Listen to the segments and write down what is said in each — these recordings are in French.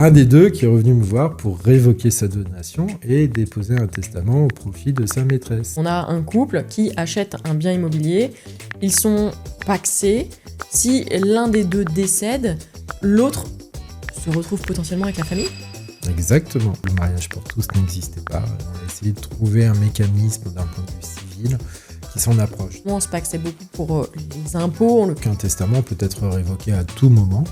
un des deux qui est revenu me voir pour révoquer sa donation et déposer un testament au profit de sa maîtresse. On a un couple qui achète un bien immobilier, ils sont pacsés. Si l'un des deux décède, l'autre se retrouve potentiellement avec la famille. Exactement. Le mariage pour tous n'existait pas. On a essayé de trouver un mécanisme d'un point de vue civil qui s'en approche. Moi, on se pacsait beaucoup pour les impôts. Qu'un testament peut être révoqué à tout moment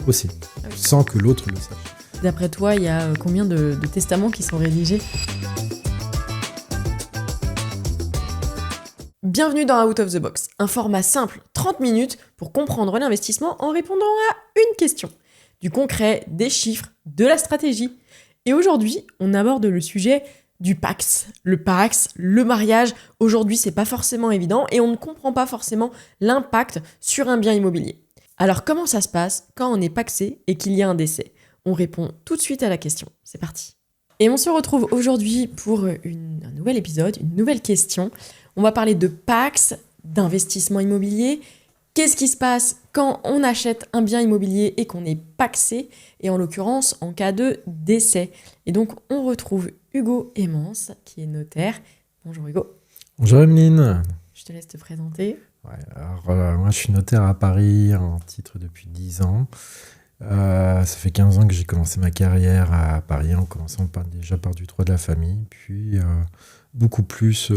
aussi, sans que l'autre le sache. D'après toi, il y a combien de testaments qui sont rédigés ? Bienvenue dans Out of the Box, un format simple, 30 minutes, pour comprendre l'investissement en répondant à une question. Du concret, des chiffres, de la stratégie. Et aujourd'hui, on aborde le sujet du Pacs. Le Pacs, le mariage, aujourd'hui, c'est pas forcément évident et on ne comprend pas forcément l'impact sur un bien immobilier. Alors, comment ça se passe quand on est pacsé et qu'il y a un décès ? On répond tout de suite à la question. C'est parti. Et on se retrouve aujourd'hui pour un nouvel épisode, une nouvelle question. On va parler de Pacs, d'investissement immobilier. Qu'est-ce qui se passe quand on achète un bien immobilier et qu'on est pacsé, et en l'occurrence en cas de décès. Et donc on retrouve Hugo Hémence, qui est notaire. Bonjour Hugo. Bonjour Emeline. Je te laisse te présenter. Ouais, alors moi je suis notaire à Paris en titre depuis 10 ans. Ça fait 15 ans que j'ai commencé ma carrière à Paris en commençant déjà par du droit de la famille, puis beaucoup plus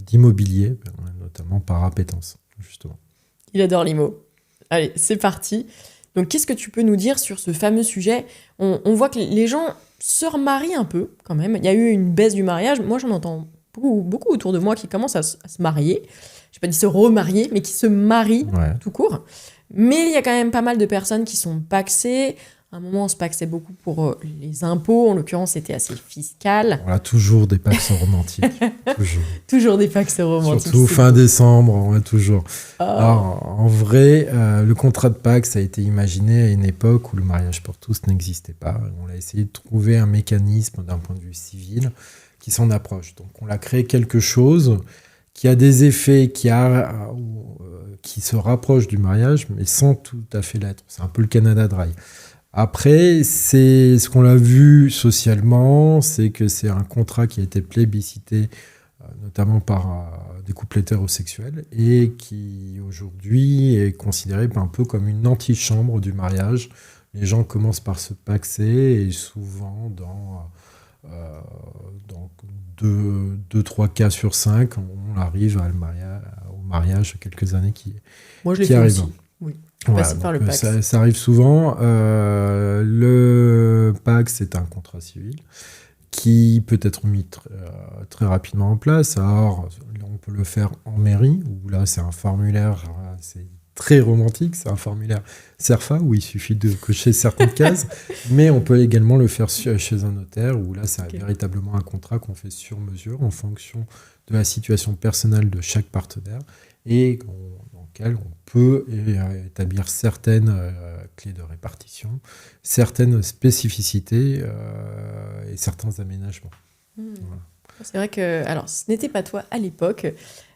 d'immobilier, notamment par appétence justement. Il adore l'IMO. Allez, c'est parti. Donc, qu'est-ce que tu peux nous dire sur ce fameux sujet ? On voit que les gens se remarient un peu, quand même. Il y a eu une baisse du mariage. Moi, j'en entends beaucoup autour de moi qui commencent à se marier. Je n'ai pas dit se remarier, mais qui se marient tout court. Mais il y a quand même pas mal de personnes qui sont pacsées. À un moment, on se pacsait beaucoup pour les impôts. En l'occurrence, c'était assez fiscal. On a toujours des pacs romantiques. Toujours des pacs romantiques. Surtout fin décembre, on a toujours. Alors, en vrai, le contrat de Pacs a été imaginé à une époque où le mariage pour tous n'existait pas. On a essayé de trouver un mécanisme d'un point de vue civil qui s'en approche. Donc, on a créé quelque chose qui a des effets qui se rapprochent du mariage, mais sans tout à fait l'être. C'est un peu le Canada Dry. Après, c'est ce qu'on a vu socialement, c'est que c'est un contrat qui a été plébiscité, notamment par des couples hétérosexuels, et qui aujourd'hui est considéré un peu comme une antichambre du mariage. Les gens commencent par se paxer, et souvent dans 2-3 cas sur 5, on arrive au mariage quelques années qui arrivent. Aussi. Oui. Voilà, par le Pacs. Ça arrive souvent. Le Pacs, c'est un contrat civil qui peut être mis très rapidement en place. Alors, on peut le faire en mairie, où là, c'est un formulaire, c'est très romantique, c'est un formulaire CERFA, où il suffit de cocher certaines cases, mais on peut également le faire chez un notaire, où là, c'est véritablement un contrat qu'on fait sur mesure, en fonction de la situation personnelle de chaque partenaire, et dans lequel on peut établir certaines clés de répartition, certaines spécificités et certains aménagements. Voilà. C'est vrai que, alors, ce n'était pas toi à l'époque,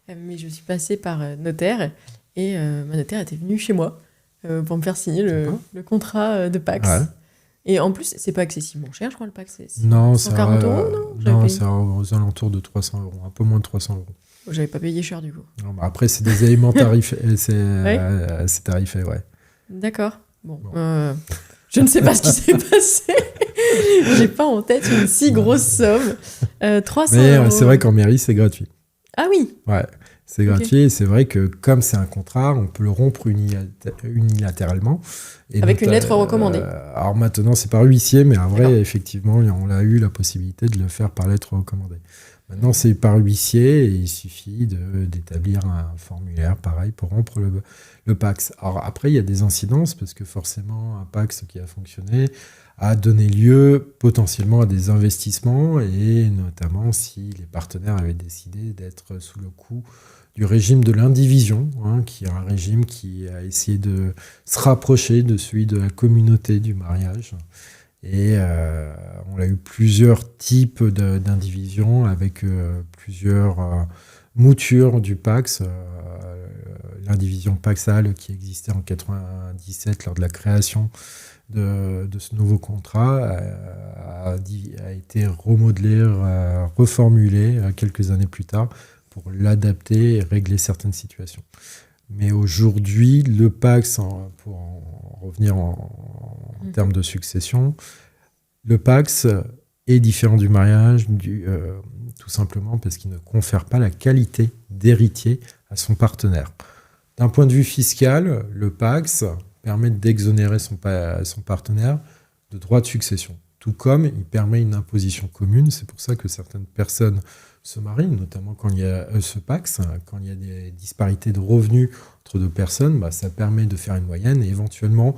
mais je suis passée par notaire, et ma notaire était venue chez moi pour me faire signer le contrat de Pacs. Ouais. Et en plus, c'est pas excessivement cher, je crois, le Pacs. C'est 140 €, non ? Non, c'est aux alentours de 300 €, un peu moins de 300 €. J'avais pas payé cher, du coup. Non, bah après, c'est des éléments tarifés, c'est tarifé, ouais. D'accord. Bon. Je ne sais pas ce qui s'est passé. J'ai pas en tête une si grosse somme. 300 Mais €. c'est vrai qu'en mairie, c'est gratuit. Ah oui. Ouais. C'est gratuit, et c'est vrai que comme c'est un contrat, on peut le rompre unilatéralement. Et avec une lettre recommandée. Alors maintenant, c'est par huissier, mais en vrai, effectivement, on a eu la possibilité de le faire par lettre recommandée. Maintenant, c'est par huissier, et il suffit d'établir un formulaire, pareil, pour rompre le Pacs. Alors après, il y a des incidences, parce que forcément, un Pacs qui a fonctionné a donné lieu potentiellement à des investissements, et notamment si les partenaires avaient décidé d'être sous le coup du régime de l'indivision, qui est un régime qui a essayé de se rapprocher de celui de la communauté du mariage. Et on a eu plusieurs types d'indivision avec plusieurs moutures du Pacs. L'indivision pacsale qui existait en 1997 lors de la création de ce nouveau contrat a été remodelé, reformulé quelques années plus tard pour l'adapter et régler certaines situations. Mais aujourd'hui, le PACS, pour en revenir en termes de succession, le PACS est différent du mariage, tout simplement parce qu'il ne confère pas la qualité d'héritier à son partenaire. D'un point de vue fiscal, le PACS permet d'exonérer son partenaire de droits de succession. Tout comme il permet une imposition commune. C'est pour ça que certaines personnes se marient, notamment quand il y a ce PACS, quand il y a des disparités de revenus entre deux personnes, ça permet de faire une moyenne et éventuellement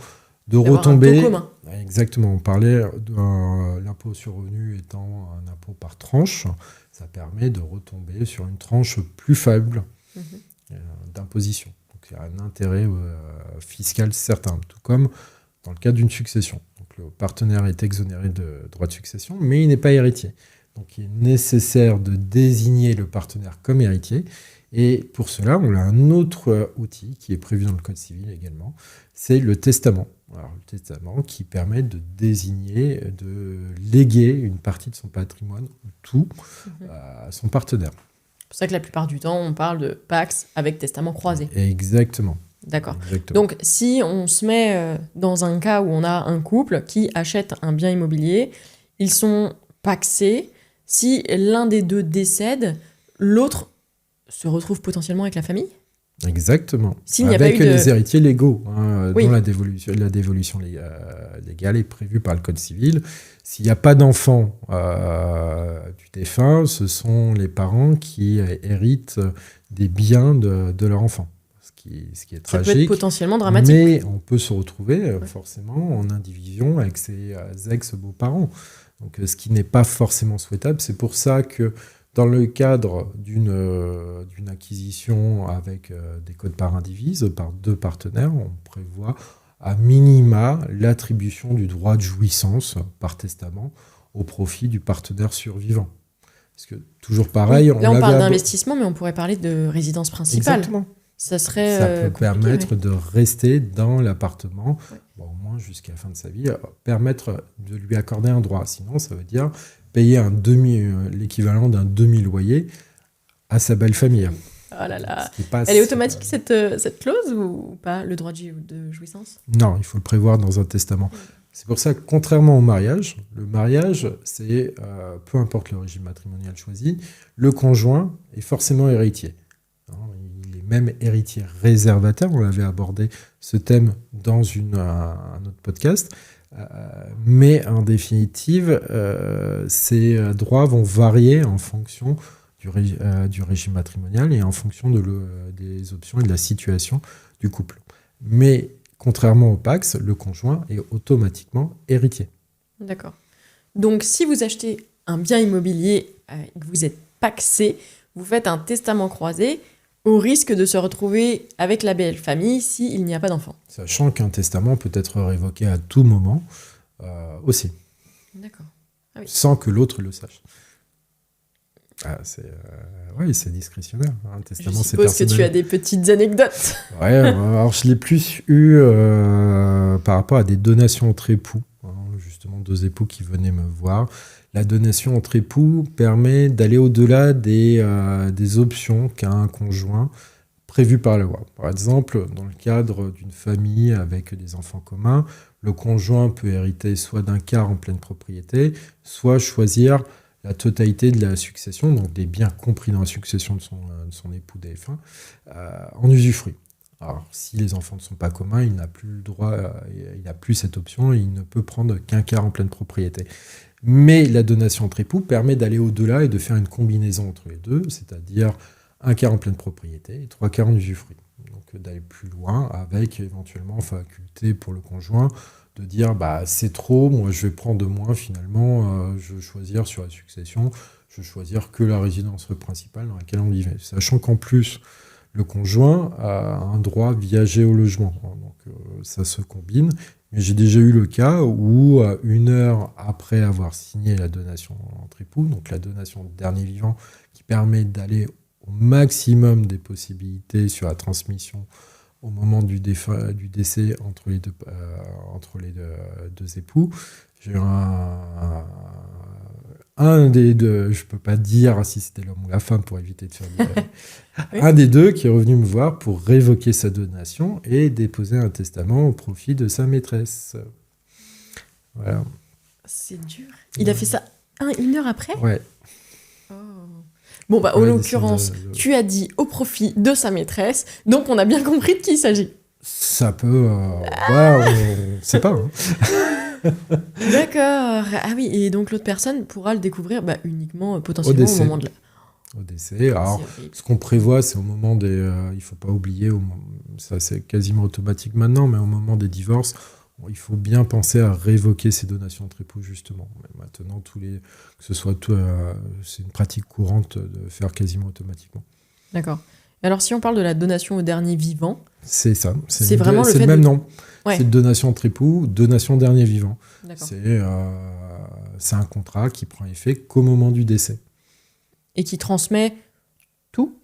de retomber. Un taux commun. Exactement. On parlait de l'impôt sur revenu étant un impôt par tranche. Ça permet de retomber sur une tranche plus faible d'imposition. Donc il y a un intérêt fiscal certain, tout comme dans le cas d'une succession. Donc le partenaire est exonéré de droits de succession, mais il n'est pas héritier. Donc il est nécessaire de désigner le partenaire comme héritier. Et pour cela, on a un autre outil qui est prévu dans le Code civil également, c'est le testament. Alors, le testament qui permet de désigner, de léguer une partie de son patrimoine, ou tout, à son partenaire. C'est pour ça que la plupart du temps, on parle de PACS avec testament croisé. Exactement. D'accord. Exactement. Donc, si on se met dans un cas où on a un couple qui achète un bien immobilier, ils sont pacsés. Si l'un des deux décède, l'autre se retrouve potentiellement avec la famille ? Exactement. S'il n'y a avec pas eu les héritiers légaux, Oui. dont la dévolution légale est prévue par le Code civil. S'il n'y a pas d'enfant du défunt, ce sont les parents qui héritent des biens de leur enfant. Ce qui est tragique. Ça peut être potentiellement dramatique. Mais on peut se retrouver forcément en indivision avec ses ex-beaux-parents. Donc, ce qui n'est pas forcément souhaitable. C'est pour ça que dans le cadre d'une acquisition avec des codes par indivise, par deux partenaires, on prévoit à minima l'attribution du droit de jouissance par testament au profit du partenaire survivant. Parce que, toujours pareil... Là, on parle d'investissement, mais on pourrait parler de résidence principale. Exactement. Ça peut permettre de rester dans l'appartement, au moins jusqu'à la fin de sa vie, permettre de lui accorder un droit. Sinon, ça veut dire payer l'équivalent d'un demi-loyer à sa belle famille. Oh là là. Elle est automatique, cette clause, ou pas, le droit de jouissance ? Non, il faut le prévoir dans un testament. C'est pour ça que, contrairement au mariage, le mariage, c'est, peu importe le régime matrimonial choisi, le conjoint est forcément héritier. Il est même héritier réservataire. On avait abordé ce thème dans un autre podcast. Mais en définitive, ces droits vont varier en fonction du régime matrimonial et en fonction des options et de la situation du couple. Mais contrairement au PACS, le conjoint est automatiquement héritier. D'accord. Donc si vous achetez un bien immobilier et que vous êtes pacsé, vous faites un testament croisé au risque de se retrouver avec la belle famille s'il n'y a pas d'enfant. Sachant qu'un testament peut être révoqué à tout moment aussi. D'accord. Ah oui. Sans que l'autre le sache. C'est discrétionnaire. Un testament, je suppose que tu as des petites anecdotes. Alors je l'ai plus eu par rapport à des donations entre époux. Justement, deux époux qui venaient me voir. La donation entre époux permet d'aller au-delà des options qu'a un conjoint prévues par la loi. Par exemple, dans le cadre d'une famille avec des enfants communs, le conjoint peut hériter soit d'un quart en pleine propriété, soit choisir la totalité de la succession, donc des biens compris dans la succession de son époux défunt, en usufruit. Alors, si les enfants ne sont pas communs, il n'a plus le droit, il n'a plus cette option, et il ne peut prendre qu'un quart en pleine propriété. Mais la donation entre époux permet d'aller au-delà et de faire une combinaison entre les deux, c'est-à-dire un quart en pleine propriété et 3 quarts en usufruit. Donc d'aller plus loin avec éventuellement faculté pour le conjoint de dire c'est trop, moi je vais prendre moins finalement, je vais choisir sur la succession, je vais choisir que la résidence principale dans laquelle on vivait. Sachant qu'en plus, le conjoint a un droit via géologement, donc ça se combine. Mais j'ai déjà eu le cas où, 1 heure après avoir signé la donation entre époux, donc la donation de dernier vivant, qui permet d'aller au maximum des possibilités sur la transmission au moment du décès entre les deux époux. J'ai eu un des deux, je ne peux pas dire si c'était l'homme ou la femme pour éviter de faire Oui. un des deux qui est revenu me voir pour révoquer sa donation et déposer un testament au profit de sa maîtresse. Voilà. C'est dur. Il a fait ça 1 heure après? Ouais. Oh. Bon, bah, en Ouais, l'occurrence, tu as dit au profit de sa maîtresse, donc on a bien compris de qui il s'agit. Ça peut... ouais, on sait pas. Hein. D'accord. Ah oui, et donc l'autre personne pourra le découvrir potentiellement au décès. moment de la... Au décès. Alors, C'est horrible. ce qu'on prévoit, c'est au moment des... il faut pas oublier, ça c'est quasiment automatique maintenant, mais au moment des divorces, il faut bien penser à révoquer ces donations entre époux, justement. Mais maintenant, que ce soit c'est une pratique courante de faire quasiment automatiquement. D'accord. Alors, si on parle de la donation au dernier vivant, C'est ça. C'est vraiment le c'est fait le même de- nom. Ouais. C'est donation entre époux, donation dernier vivant. d'accord. C'est un contrat qui prend effet qu'au moment du décès. Et qui transmet tout?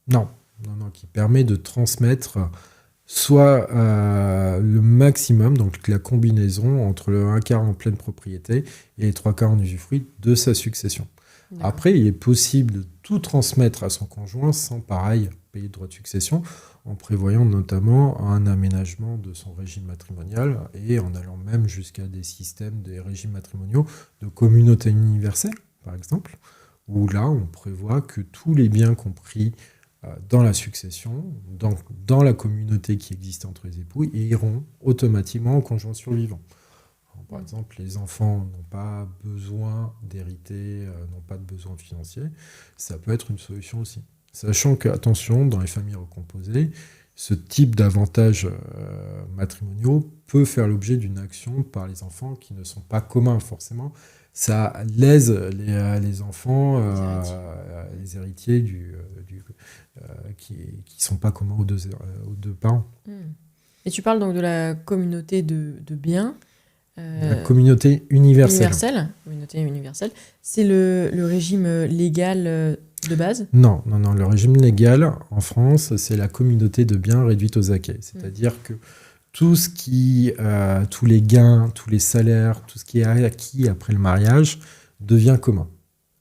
Non, qui permet de transmettre soit le maximum, donc la combinaison entre le 1 quart en pleine propriété et les 3 quarts en usufruit de sa succession. D'accord. Après, il est possible de tout transmettre à son conjoint sans, pareil, payer de droit de succession, en prévoyant notamment un aménagement de son régime matrimonial et en allant même jusqu'à des systèmes, des régimes matrimoniaux de communauté universelle, par exemple, où là, on prévoit que tous les biens compris dans la succession, dans la communauté qui existe entre les époux, iront automatiquement au conjoint survivant. Alors, par exemple, les enfants n'ont pas besoin d'hériter, n'ont pas de besoin financier. Ça peut être une solution aussi. Sachant que, attention, dans les familles recomposées, ce type d'avantages matrimoniaux peut faire l'objet d'une action par les enfants qui ne sont pas communs forcément. Ça lèse les enfants, les héritiers qui ne sont pas communs aux deux parents. Et tu parles donc de la communauté de biens. La communauté universelle. Communauté universelle. C'est le régime légal de base? Non. Le régime légal en France, c'est la communauté de biens réduite aux acquets. C'est-à-dire que tous les gains, tous les salaires, tout ce qui est acquis après le mariage devient commun.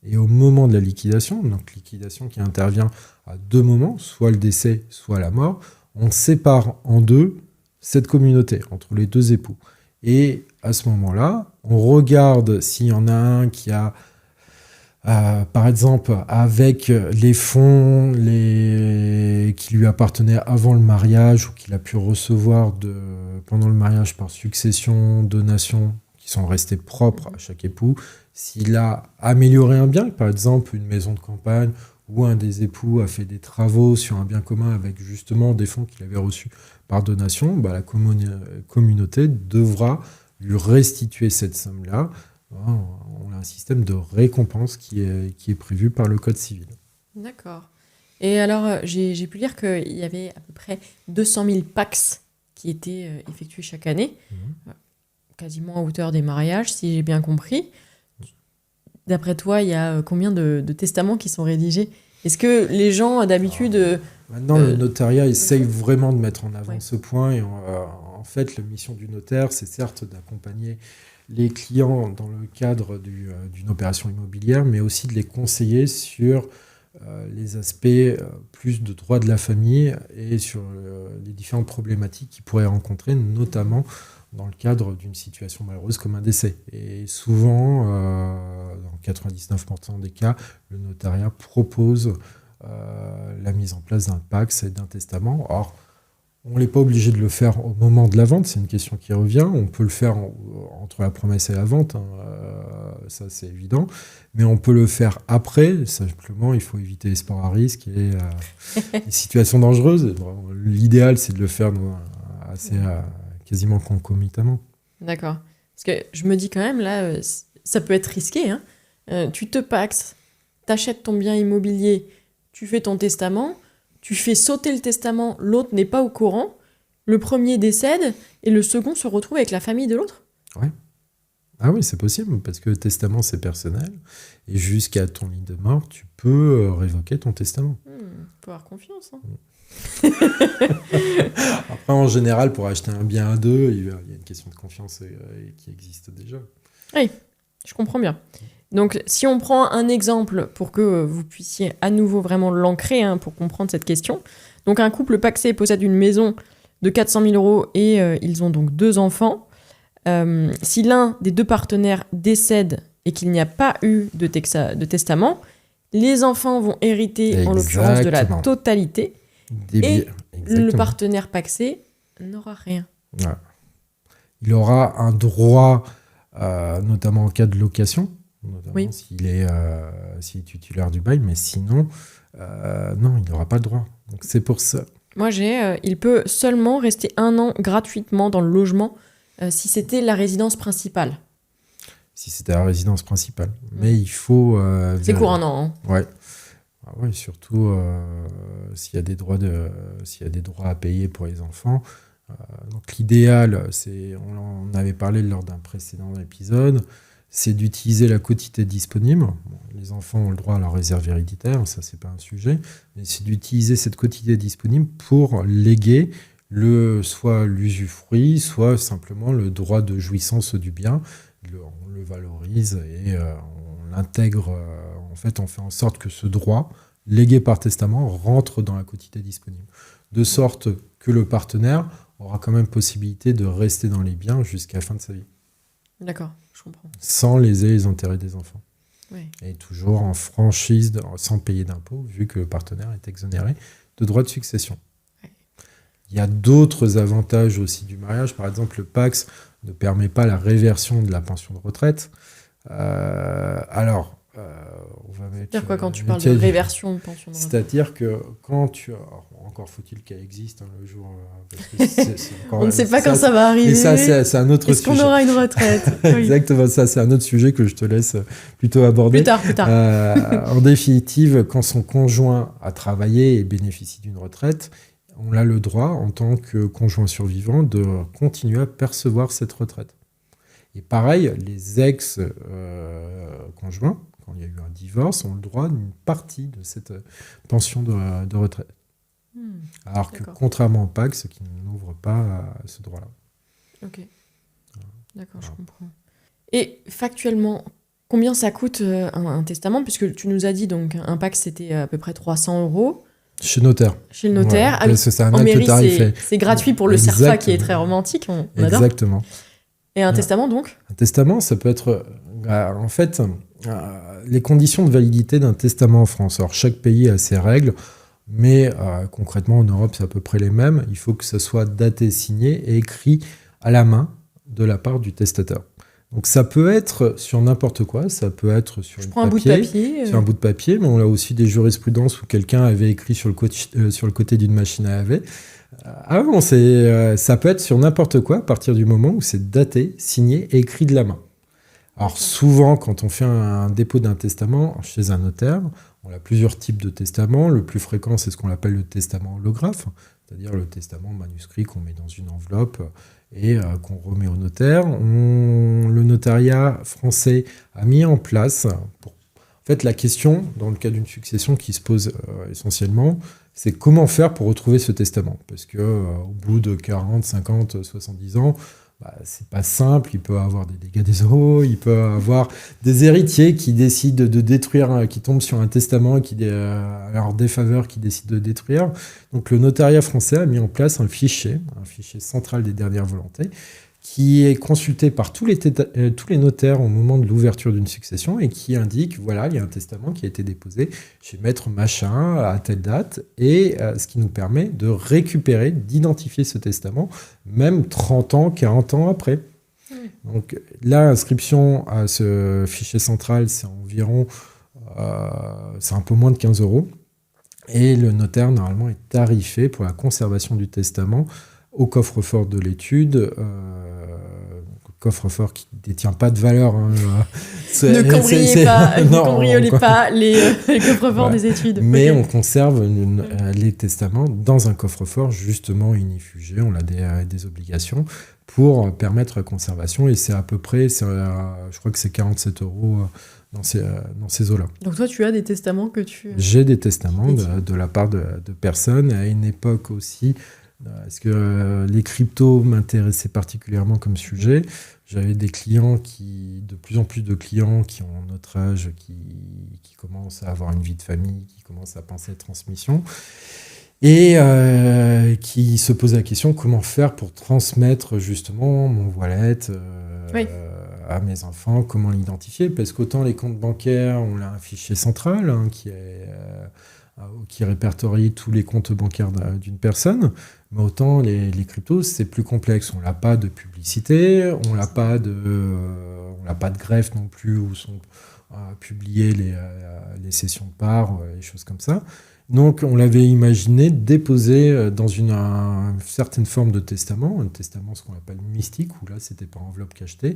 Et au moment de la liquidation, donc liquidation qui intervient à 2 moments, soit le décès, soit la mort, on sépare en 2 cette communauté entre les 2 époux. Et à ce moment-là, on regarde s'il y en a un qui a, par exemple, avec les fonds qui lui appartenaient avant le mariage ou qu'il a pu recevoir pendant le mariage par succession, donation, qui sont restés propres à chaque époux, s'il a amélioré un bien, par exemple une maison de campagne, ou un des époux a fait des travaux sur un bien commun avec justement des fonds qu'il avait reçus par donation, la communauté devra lui restituer cette somme-là. On a un système de récompense qui est prévu par le Code civil. D'accord. Et alors, j'ai pu lire qu'il y avait à peu près 200 000 PACS qui étaient effectués chaque année, quasiment à hauteur des mariages, si j'ai bien compris. D'après toi, il y a combien de testaments qui sont rédigés? Est-ce que les gens, d'habitude... Maintenant, le notariat essaye vraiment de mettre en avant Ouais. ce point. Et en fait, la mission du notaire, c'est certes d'accompagner les clients dans le cadre d'une opération immobilière, mais aussi de les conseiller sur les aspects plus de droit de la famille et sur les différentes problématiques qu'ils pourraient rencontrer, notamment dans le cadre d'une situation malheureuse comme un décès. Et souvent, dans 99% des cas, le notariat propose la mise en place d'un PACS et d'un testament. Or, on n'est pas obligé de le faire au moment de la vente, c'est une question qui revient. On peut le faire entre la promesse et la vente, ça c'est évident. Mais on peut le faire après, simplement il faut éviter les sports à risque et les situations dangereuses. L'idéal c'est de le faire quasiment concomitamment. D'accord. Parce que je me dis quand même, là, ça peut être risqué. Hein. Tu te paxes, t'achètes ton bien immobilier, tu fais ton testament, tu fais sauter le testament, l'autre n'est pas au courant, le premier décède et le second se retrouve avec la famille de l'autre. Ouais. Ah oui, c'est possible, parce que le testament, c'est personnel. Et jusqu'à ton lit de mort, tu peux révoquer ton testament. Faut avoir confiance. Hein. Après, en général, pour acheter un bien à deux, il y a une question de confiance qui existe déjà. Oui, je comprends bien. Donc, si on prend un exemple pour que vous puissiez à nouveau vraiment l'ancrer pour comprendre cette question. Donc, un couple pacsé possède une maison de 400 000 euros et ils ont donc 2 enfants. Si l'un des 2 partenaires décède et qu'il n'y a pas eu de testament, les enfants vont hériter en l'occurrence de la totalité et le partenaire pacsé n'aura rien. Ouais. Il aura un droit, notamment en cas de location, notamment s'il est titulaire du bail, mais sinon, non, il n'aura pas le droit. Donc c'est pour ça. Moi, il peut seulement rester 1 an gratuitement dans le logement si c'était la résidence principale. Si c'était la résidence principale. Mais il faut... c'est court 1 an. Hein. Ouais. Ouais, surtout s'il y a des droits à payer pour les enfants. Donc l'idéal, on en avait parlé lors d'un précédent épisode, c'est d'utiliser la quotité disponible. Bon, les enfants ont le droit à leur réserve héréditaire, ça c'est pas un sujet, mais c'est d'utiliser cette quotité disponible pour léguer soit l'usufruit, soit simplement le droit de jouissance du bien. On le valorise et on l'intègre. En fait, on fait en sorte que ce droit légué par testament rentre dans la quotité disponible, de sorte que le partenaire aura quand même possibilité de rester dans les biens jusqu'à la fin de sa vie. D'accord, je comprends. Sans léser les intérêts des enfants. Oui. Et toujours en franchise, sans payer d'impôts, vu que le partenaire est exonéré de droits de succession. Oui. Il y a d'autres avantages aussi du mariage. Par exemple, le PACS ne permet pas la réversion de la pension de retraite. On va mettre... C'est-à-dire quoi quand tu parles de réversion de pension de retraite ? C'est-à-dire que quand tu... encore faut-il qu'elle existe le jour... on ne sait pas quand ça va arriver. Et ça, c'est un autre sujet. Est-ce qu'on aura une retraite ? Exactement, ça, c'est un autre sujet que je te laisse plutôt aborder. Plus tard. En définitive, quand son conjoint a travaillé et bénéficie d'une retraite, on a le droit, en tant que conjoint survivant, de continuer à percevoir cette retraite. Et pareil, les ex-conjoints, quand il y a eu un divorce, ont le droit d'une partie de cette pension de retraite. Alors que, contrairement au PACS, qui n'ouvre pas ce droit-là. Ok. D'accord, je comprends. Et factuellement, combien ça coûte un testament ? Puisque tu nous as dit, donc, un PACS, c'était à peu près 300 €. Chez le notaire. Chez le notaire. Ouais, parce que c'est un acte tarifé. C'est gratuit pour le CERFA qui est très romantique. On adore. Exactement. Et un testament, donc ? Un testament, ça peut être... en fait, les conditions de validité d'un testament en France. Alors, chaque pays a ses règles, mais concrètement, en Europe, c'est à peu près les mêmes. Il faut que ça soit daté, signé et écrit à la main de la part du testateur. Donc ça peut être sur n'importe quoi, ça peut être sur un bout de papier. Sur un bout de papier, mais on a aussi des jurisprudences où quelqu'un avait écrit sur le côté d'une machine à laver. Ça peut être sur n'importe quoi à partir du moment où c'est daté, signé et écrit de la main. Alors souvent, quand on fait un dépôt d'un testament chez un notaire, on a plusieurs types de testaments. Le plus fréquent, c'est ce qu'on appelle le testament holographe, c'est-à-dire le testament manuscrit qu'on met dans une enveloppe et qu'on remet au notaire. Le notariat français a mis en place... En fait, la question, dans le cas d'une succession qui se pose essentiellement, c'est comment faire pour retrouver ce testament. Parce qu'au bout de 40, 50, 70 ans, c'est pas simple. Il peut avoir des dégâts des eaux, il peut avoir des héritiers qui décident de détruire, qui tombent sur un testament à leur défaveur, qui décident de détruire. Donc le notariat français a mis en place un fichier central des dernières volontés, qui est consulté par tous les notaires au moment de l'ouverture d'une succession et qui indique, voilà, il y a un testament qui a été déposé chez maître machin à telle date, et ce qui nous permet de récupérer, d'identifier ce testament, même 30 ans, 40 ans après. Donc l'inscription à ce fichier central, c'est environ, c'est un peu moins de 15 €. Et le notaire, normalement, est tarifé pour la conservation du testament au coffre-fort de l'étude, coffre-fort qui ne détient pas de valeur. Ne cambriolez pas les coffre-forts des études. Mais on conserve les testaments dans un coffre-fort justement unifugé. On a des obligations pour permettre la conservation. Et c'est à peu près, je crois que c'est 47 € dans ces eaux-là. Donc toi, tu as des testaments que tu... J'ai des testaments de la part de personnes. À une époque aussi, parce que les cryptos m'intéressaient particulièrement comme sujet. J'avais des clients de plus en plus de clients qui ont notre âge, qui commencent à avoir une vie de famille, qui commencent à penser à transmission. Et qui se posait la question comment faire pour transmettre justement mon wallet à mes enfants, comment l'identifier, parce qu'autant les comptes bancaires, on a un fichier central qui répertorie tous les comptes bancaires d'une personne, mais autant les cryptos, c'est plus complexe. On n'a pas de publicité, on n'a pas de greffe non plus où sont publiées les cessions de parts, les choses comme ça. Donc, on l'avait imaginé déposer dans une certaine forme de testament, un testament, ce qu'on appelle mystique, où là, c'était par enveloppe cachetée,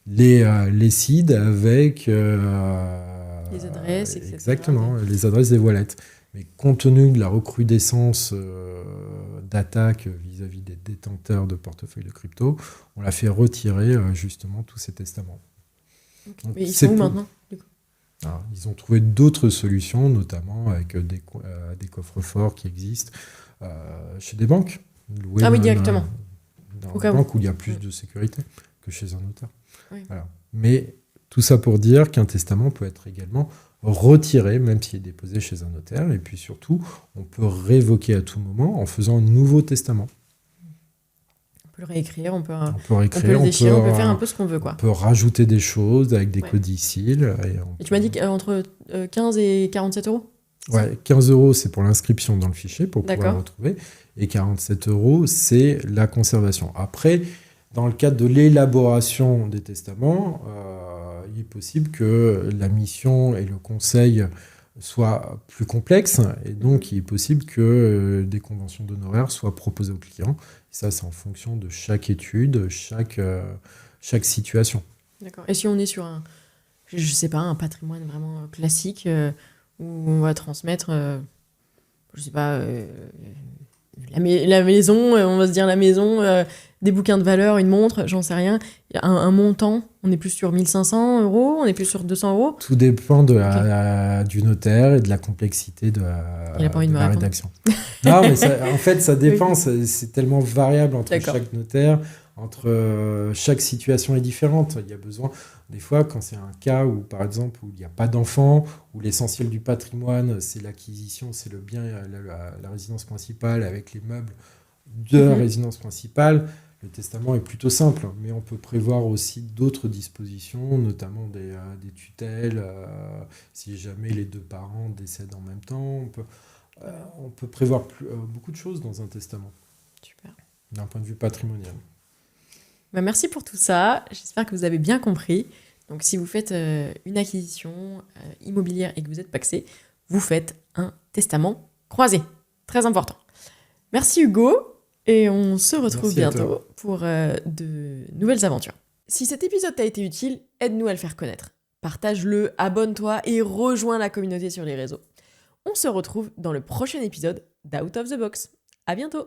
les seeds avec... les adresses, etc. Exactement, les adresses des wallets. Mais compte tenu de la recrudescence d'attaques vis-à-vis des détenteurs de portefeuilles de crypto, on l'a fait retirer justement tous ces testaments. Okay. Donc, mais ils sont où maintenant du coup ? Alors, ils ont trouvé d'autres solutions, notamment avec des coffres-forts qui existent chez des banques. Oui, directement. Dans des banques où il y a plus de sécurité que chez un notaire. Oui. Voilà. Mais tout ça pour dire qu'un testament peut être également retiré, même s'il est déposé chez un notaire. Et puis surtout, on peut révoquer à tout moment en faisant un nouveau testament. On peut le réécrire, on peut le déchirer, on peut faire un peu ce qu'on veut. Quoi. On peut rajouter des choses avec des codicilles. Et tu m'as dit qu'entre 15 et 47 euros ? Ouais, 15 euros, c'est pour l'inscription dans le fichier pour pouvoir le retrouver. Et 47 euros, c'est la conservation. Après, dans le cadre de l'élaboration des testaments, il est possible que la mission et le conseil soient plus complexes. Et donc, il est possible que des conventions d'honoraires soient proposées aux clients. Et ça, c'est en fonction de chaque étude, chaque situation. D'accord. Et si on est sur un patrimoine vraiment classique où on va transmettre, la maison, on va se dire la maison, des bouquins de valeur, une montre, j'en sais rien, un montant, on est plus sur 1500 euros, on est plus sur 200 euros. Tout dépend du notaire et de la complexité de la rédaction. Non, mais en fait, ça dépend, oui. C'est tellement variable entre chaque notaire, entre chaque situation est différente. Il y a besoin, des fois, quand c'est un cas où, par exemple, où il n'y a pas d'enfant, où l'essentiel du patrimoine, c'est l'acquisition, c'est le bien, la résidence principale avec les meubles de la résidence principale, le testament est plutôt simple, mais on peut prévoir aussi d'autres dispositions, notamment des tutelles, si jamais les deux parents décèdent en même temps. On peut prévoir beaucoup de choses dans un testament. Super. D'un point de vue patrimonial. Merci pour tout ça. J'espère que vous avez bien compris. Donc, si vous faites une acquisition immobilière et que vous êtes pacsé, vous faites un testament croisé. Très important. Merci Hugo. Et on se retrouve bientôt pour de nouvelles aventures. Si cet épisode t'a été utile, aide-nous à le faire connaître. Partage-le, abonne-toi et rejoins la communauté sur les réseaux. On se retrouve dans le prochain épisode d'Out of the Box. À bientôt!